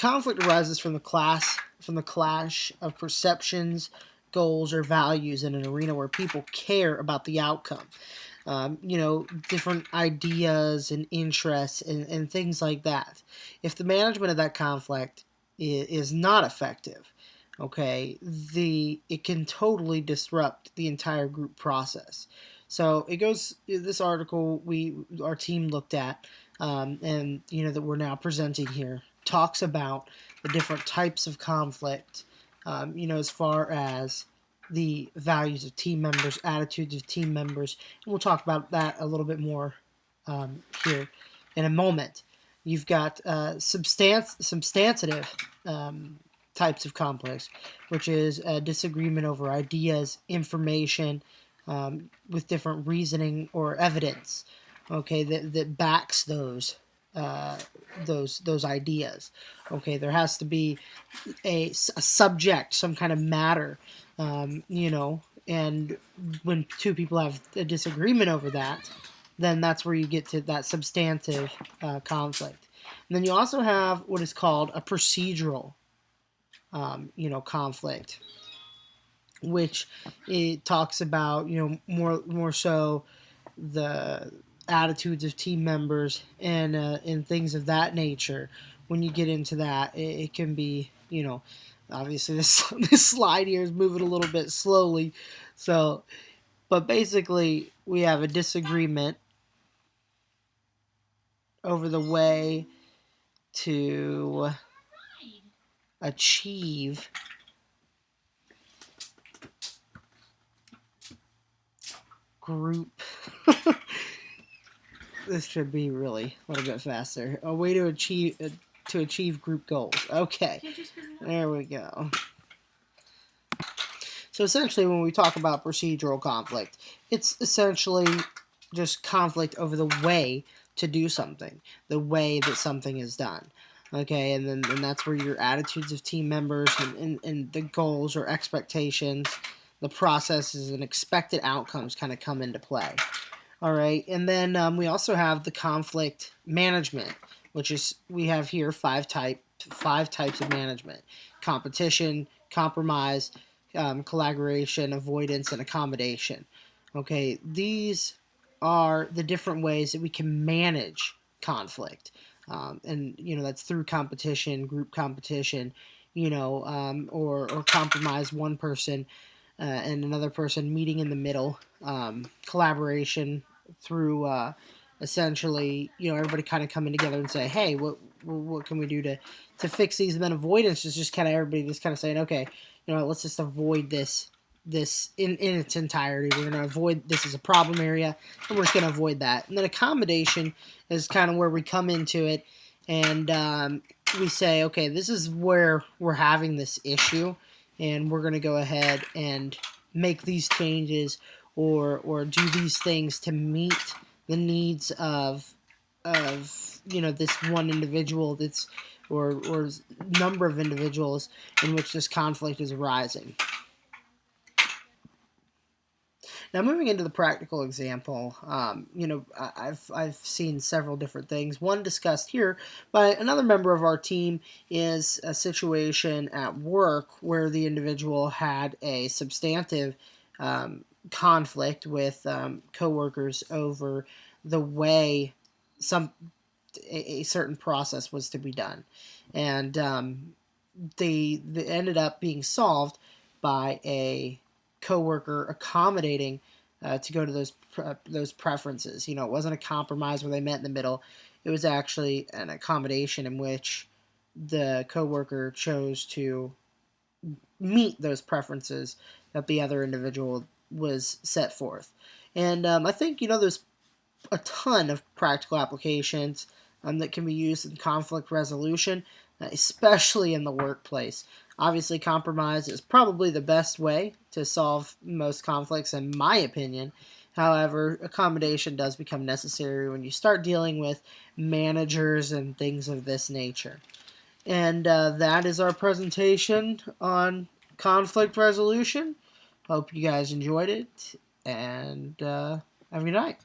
conflict arises from the clash of perceptions, goals, or values in an arena where people care about the outcome. Different ideas and interests and things like that. If the management of that conflict is not effective, okay, it can totally disrupt the entire group process. So it goes. This article our team looked at, and that we're now presenting here, talks about the different types of conflict. As far as the values of team members, attitudes of team members, and we'll talk about that a little bit more here in a moment. You've got substantive types of conflicts, which is a disagreement over ideas, information, with different reasoning or evidence, okay, that backs those ideas. Okay, there has to be a subject, some kind of matter, and when two people have a disagreement over that, then that's where you get to that substantive conflict. And then you also have what is called a procedural conflict, which it talks about more so the attitudes of team members and things of that nature. When you get into that, it can be obviously this slide here is moving a little bit slowly, so but basically we have a disagreement over the way to achieve group this should be really a little bit faster. A way to achieve group goals. Okay, there we go. So essentially when we talk about procedural conflict, it's essentially just conflict over the way to do something, the way that something is done. Okay, and that's where your attitudes of team members and the goals or expectations, the processes and expected outcomes kind of come into play. All right, and then we also have the conflict management, which is we have here five types of management: competition, compromise, collaboration, avoidance, and accommodation. Okay, these are the different ways that we can manage conflict, and that's through competition, group competition, or compromise, one person and another person meeting in the middle, collaboration through essentially everybody kind of coming together and say, hey, what can we do to fix these? And then avoidance is just kind of everybody just kind of saying, okay, let's just avoid this in its entirety. We're going to avoid this as a problem area, and we're just going to avoid that. And then accommodation is kind of where we come into it, and we say, okay, this is where we're having this issue, and we're going to go ahead and make these changes or do these things to meet the needs of this one individual or number of individuals in which this conflict is arising. Now, moving into the practical example, I've seen several different things. One discussed here by another member of our team is a situation at work where the individual had a substantive conflict with coworkers over the way a certain process was to be done, and they ended up being solved by a coworker accommodating to go to those preferences. It wasn't a compromise where they met in the middle. It was actually an accommodation in which the coworker chose to meet those preferences that the other individual was set forth. And I think there's a ton of practical applications that can be used in conflict resolution, especially in the workplace. Obviously, compromise is probably the best way to solve most conflicts, in my opinion. However, accommodation does become necessary when you start dealing with managers and things of this nature. And that is our presentation on conflict resolution. Hope you guys enjoyed it, and have a good night.